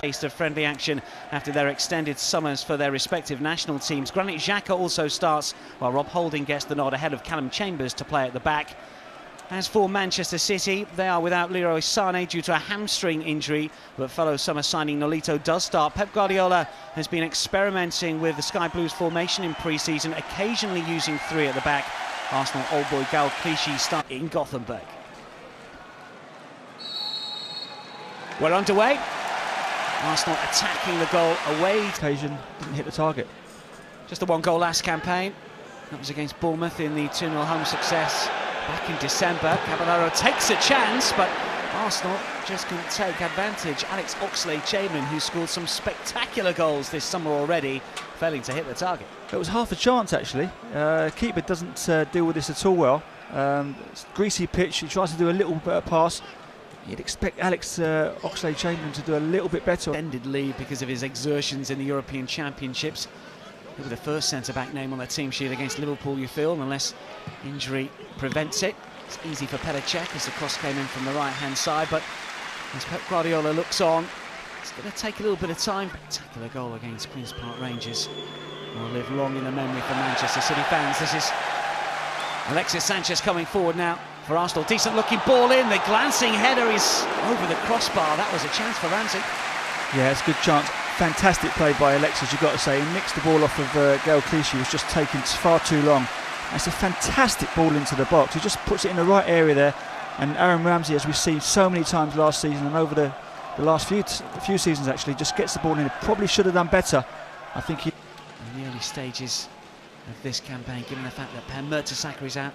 Taste of friendly action after their extended summers for their respective national teams. Granit Xhaka also starts, while Rob Holding gets the nod ahead of Callum Chambers to play at the back. As for Manchester City, they are without Leroy Sané due to a hamstring injury, but fellow summer signing Nolito does start. Pep Guardiola has been experimenting with the Sky Blues formation in pre-season, occasionally using three at the back. Arsenal old boy Gal Clichy start in Gothenburg. We're underway. Arsenal attacking the goal away. Occasion didn't hit the target. Just the one goal last campaign. That was against Bournemouth in the 2-0 home success back in December. Caballero takes a chance, but Arsenal just couldn't take advantage. Alex Oxlade-Chamberlain, who scored some spectacular goals this summer already, failing to hit the target. It was half a chance, actually. Keeper doesn't deal with this at all well. It's a greasy pitch. He tries to do a little bit of pass. You'd expect Alex Oxlade-Chamberlain to do a little bit better. Ended lead because of his exertions in the European Championships. He'll be the first centre-back name on their team sheet against Liverpool, you feel, unless injury prevents it. It's easy for Petr Cech as the cross came in from the right-hand side, but as Pep Guardiola looks on, it's going to take a little bit of time. Spectacular goal against Queen's Park Rangers will live long in the memory for Manchester City fans. This is Alexis Sanchez coming forward now for Arsenal. Decent looking ball in, the glancing header is over the crossbar. That was a chance for Ramsey. Yeah, it's a good chance. Fantastic play by Alexis, you've got to say. He nicked the ball off of Gal Clichy, was just taking far too long. It's a fantastic ball into the box. He just puts it in the right area there. And Aaron Ramsey, as we've seen so many times last season and over the last few seasons actually, just gets the ball in. He probably should have done better. I think he... In the early stages of this campaign, given the fact that Per Mertesacker is out,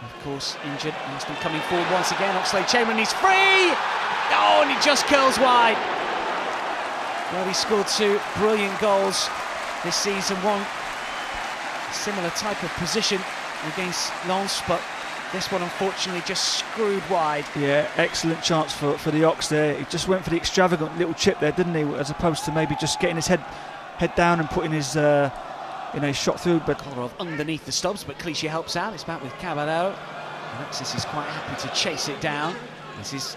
of course, injured. Arsenal coming forward once again. Oxlade-Chamberlain is free! Oh, and he just curls wide. Well, he scored two brilliant goals this season. One similar type of position against Lens, but this one unfortunately just screwed wide. Yeah, excellent chance for the Ox there. He just went for the extravagant little chip there, didn't he? As opposed to maybe just getting his head down and putting his shot through. But Kolarov underneath the stubs, but Clichy helps out. It's back with Caballero. Alexis is quite happy to chase it down. This is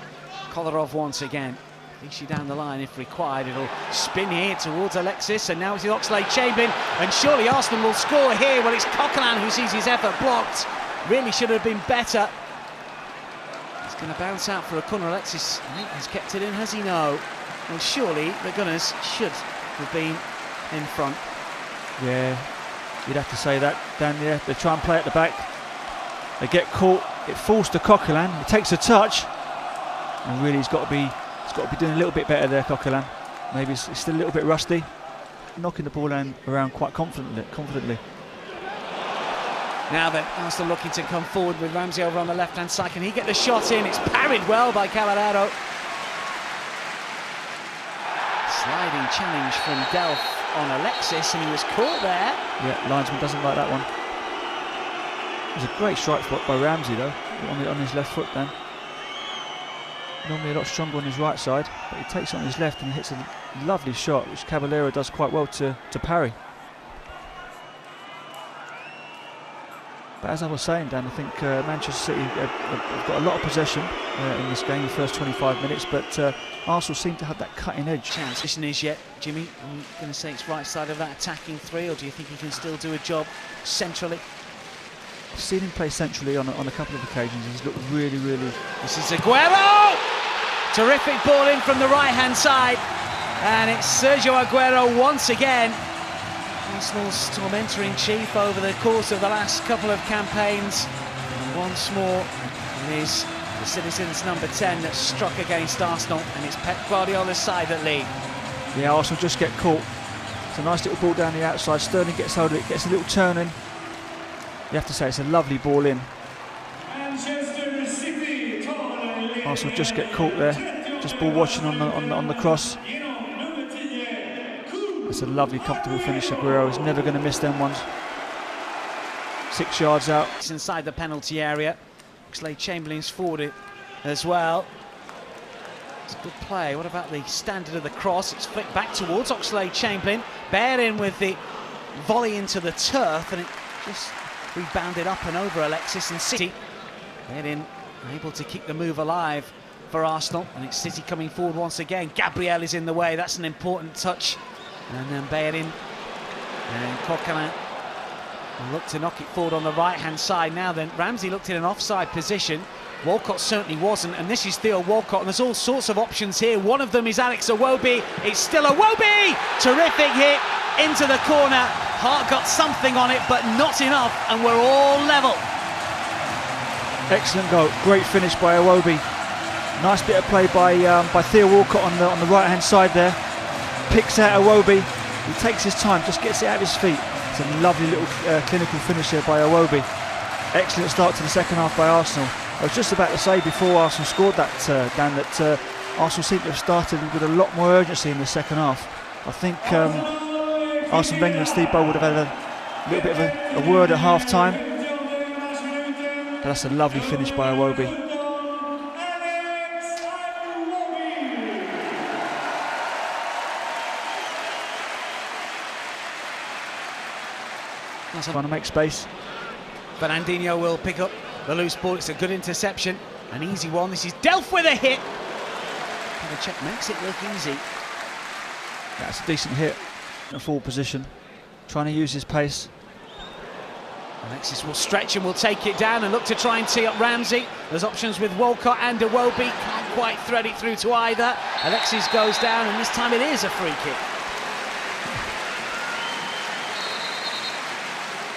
Kolarov once again. Clichy down the line if required. It'll spin here towards Alexis, and now it's Oxlade-Chamberlain, and surely Arsenal will score here. Well, it's Coquelin who sees his effort blocked. Really should have been better. He's going to bounce out for a corner. Alexis has kept it in, has he? No. Well, surely the Gunners should have been in front. Yeah, you'd have to say that, Dan. Yeah, they try and play at the back. They get caught. It falls to Coquelin. It takes a touch, and really he's got to be doing a little bit better there, Coquelin. Maybe he's still a little bit rusty. Knocking the ball around quite confidently. Now that Arsenal looking to come forward with Ramsey over on the left-hand side. Can he get the shot in? It's parried well by Caballero. Sliding challenge from Delph on Alexis, and he was caught there. Yeah, linesman doesn't like that one. It was a great strike spot by Ramsey though, on his left foot then. Normally a lot stronger on his right side, but he takes it on his left and hits a lovely shot, which Caballero does quite well to parry. But as I was saying, Dan, I think Manchester City have got a lot of possession in this game, the first 25 minutes, but Arsenal seem to have that cutting edge. Chance. Position is yet, Jimmy, I'm going to say it's right side of that attacking three, or do you think he can still do a job centrally? I've seen him play centrally on a couple of occasions. He's looked really... This is Aguero! Terrific ball in from the right-hand side, and it's Sergio Aguero once again. Arsenal's tormentor in chief over the course of the last couple of campaigns. And once more, it is the Citizens' number 10 that struck against Arsenal, and it's Pep Guardiola's side that lead. Yeah, Arsenal just get caught. It's a nice little ball down the outside. Sterling gets hold of it, gets a little turn in. You have to say it's a lovely ball in. Arsenal just get caught there, just ball watching on the cross. It's a lovely, comfortable finish. Aguero is never going to miss them ones. 6 yards out. It's inside the penalty area. Oxlade-Chamberlain's forward it as well. It's a good play. What about the standard of the cross? It's flicked back towards Oxlade-Chamberlain. Bared in with the volley into the turf, and it just rebounded up and over Alexis, and City. Bared in, able to keep the move alive for Arsenal, and it's City coming forward once again. Gabriel is in the way, that's an important touch. And then Bellerin and Coquelin look to knock it forward on the right-hand side. Now then, Ramsey looked in an offside position. Walcott certainly wasn't, and this is Theo Walcott, and there's all sorts of options here. One of them is Alex Iwobi. It's still Iwobi! Terrific hit into the corner. Hart got something on it, but not enough, and we're all level. Excellent goal, great finish by Iwobi. Nice bit of play by Theo Walcott on the right-hand side there. Picks out Iwobi. He takes his time, just gets it out of his feet. It's a lovely little clinical finish there by Iwobi. Excellent start to the second half by Arsenal. I was just about to say before Arsenal scored that, Dan, that Arsenal seemed to have started with a lot more urgency in the second half. I think Arsene Wenger and Steve Bold would have had a little bit of a word at half-time. But that's a lovely finish by Iwobi. Trying to make space. Fernandinho will pick up the loose ball. It's a good interception, an easy one. This is Delph with a hit. Petr makes it look easy. That's a decent hit in a full position, trying to use his pace. Alexis will stretch and will take it down and look to try and tee up Ramsey. There's options with Walcott and Iwobi. Can't quite thread it through to either. Alexis goes down, and this time it is a free kick.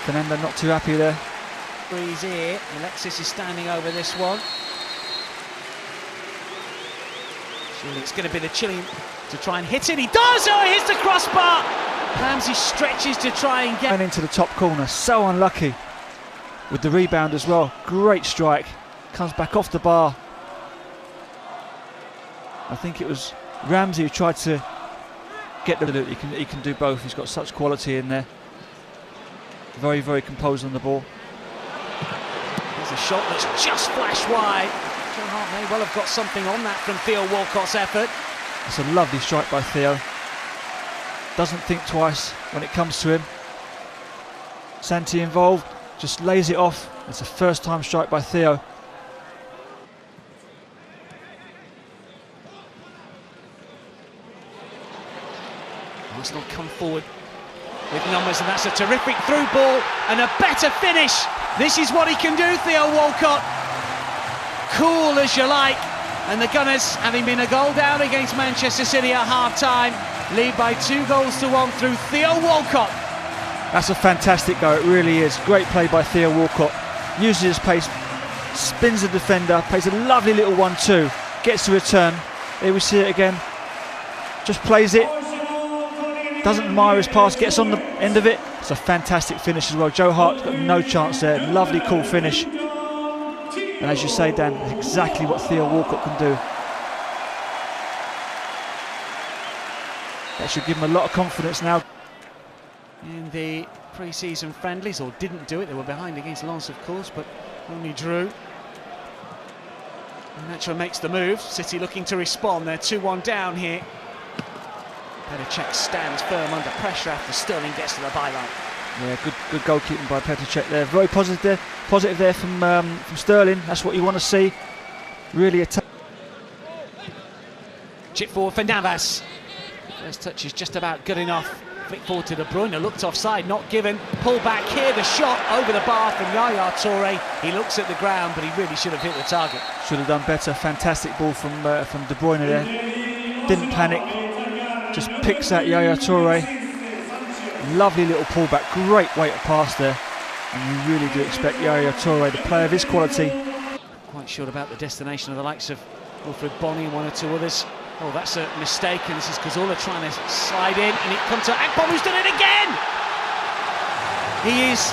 Fernando not too happy there. Breeze here. Alexis is standing over this one. Surely it's going to be the Chilean to try and hit it. He does! Oh, he hits the crossbar! Ramsey stretches to try and get... And into the top corner. So unlucky with the rebound as well. Great strike. Comes back off the bar. I think it was Ramsey who tried to get the... He can do both. He's got such quality in there. Very, very composed on the ball. There's a shot that's just flashed wide. Joe Hart may well have got something on that from Theo Walcott's effort. It's a lovely strike by Theo. Doesn't think twice when it comes to him. Santi involved, just lays it off. It's a first time strike by Theo. Arsenal come forward with numbers, and that's a terrific through ball and a better finish. This is what he can do, Theo Walcott. Cool as you like. And the Gunners, having been a goal down against Manchester City at half-time, lead by 2-1 through Theo Walcott. That's a fantastic goal, it really is. Great play by Theo Walcott. Uses his pace, spins the defender, plays a lovely little 1-2, gets the return. Here we see it again. Just plays it. Doesn't admire his pass, gets on the end of it. It's a fantastic finish as well. Joe Hart's got no chance there. Lovely, cool finish. And as you say, Dan, exactly what Theo Walcott can do. That should give him a lot of confidence now. In the pre-season friendlies, or didn't do it. They were behind against Lens, of course, but only drew. And Nacho makes the move. City looking to respond. They're 2-1 down here. Petr stands firm under pressure after Sterling gets to the byline. Yeah, good goalkeeping by Petr there. Very positive there from Sterling. That's what you want to see. Really attack. Chip forward for Navas. First touch is just about good enough. Flick forward to De Bruyne, looked offside, not given. Pull back here, the shot over the bar from Yaya Toure. He looks at the ground, but he really should have hit the target. Should have done better. Fantastic ball from De Bruyne there. Didn't panic. Just picks out Yaya Toure. Lovely little pullback, great weight of pass there. And you really do expect Yaya Toure, the player of his quality. Quite sure about the destination of the likes of Wilfred Bonney and one or two others. Oh, that's a mistake, and this is Cazorla trying to slide in, and it comes to Akpom, who's done it again! He is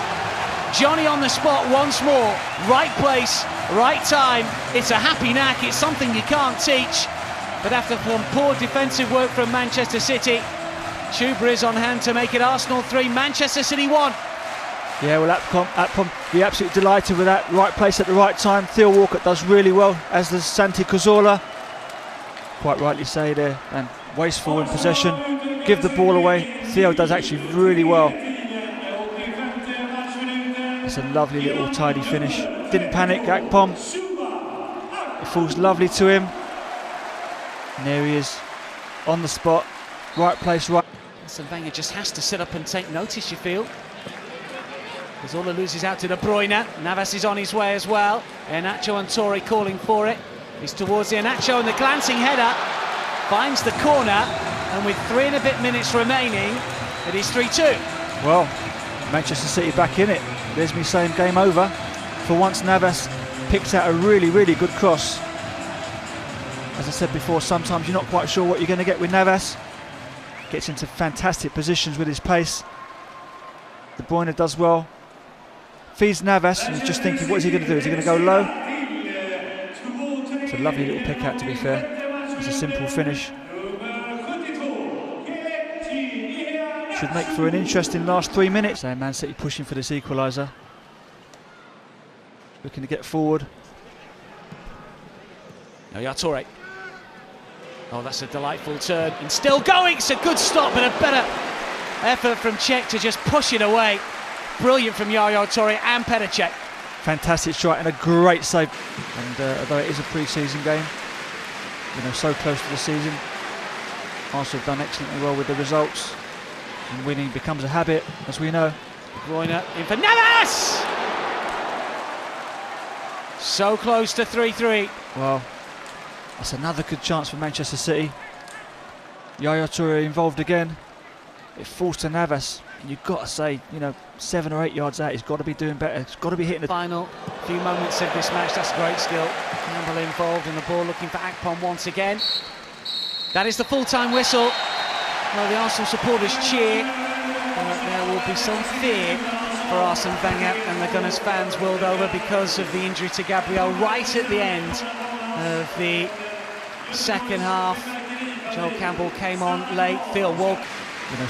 Johnny on the spot once more. Right place, right time. It's a happy knack, it's something you can't teach. But after some poor defensive work from Manchester City, Chuba is on hand to make it Arsenal 3, Manchester City 1. Yeah, well, Akpom be absolutely delighted with that. Right place at the right time. Theo Walcott does really well, as does Santi Cazorla. Quite rightly say there, and wasteful in possession. Give the ball away. Theo does actually really well. It's a lovely little tidy finish. Didn't panic, Akpom. It falls lovely to him. And there he is, on the spot, right place, right. Arsene Wenger just has to sit up and take notice, you feel. Cazorla loses out to De Bruyne. Navas is on his way as well. Iheanacho and Torre calling for it. He's towards Iheanacho, and the glancing header finds the corner. And with 3 and a bit minutes remaining, it is 3-2. Well, Manchester City back in it. There's me saying game over. For once, Navas picks out a really, really good cross. As I said before, sometimes you're not quite sure what you're going to get with Navas. Gets into fantastic positions with his pace. De Bruyne does well. Feeds Navas, and he's just thinking, what is he going to do? Is he going to go low? It's a lovely little pick out, to be fair. It's a simple finish. Should make for an interesting last 3 minutes. So Man City pushing for this equaliser. Looking to get forward. Yaya Toure. Oh, that's a delightful turn. And still going. It's a good stop, but a better effort from Cech to just push it away. Brilliant from Yaya Toure and Petr Cech. Fantastic shot and a great save. And although it is a pre-season game, you know, so close to the season, Arsenal have done excellently well with the results. And winning becomes a habit, as we know. De Bruyne in for Navas! So close to 3-3. Well, that's another good chance for Manchester City. Yaya Toure involved again. It falls to Navas. And you've got to say, you know, 7 or 8 yards out, he's got to be doing better. He's got to be hitting the final few moments of this match. That's great skill. Campbell involved in the ball, looking for Akpom once again. That is the full-time whistle. Well, the Arsenal supporters cheer, but there will be some fear for Arsene Wenger and the Gunners fans world over because of the injury to Gabriel right at the end of the second half. Joel Campbell came on late. Theo Walcott, you know,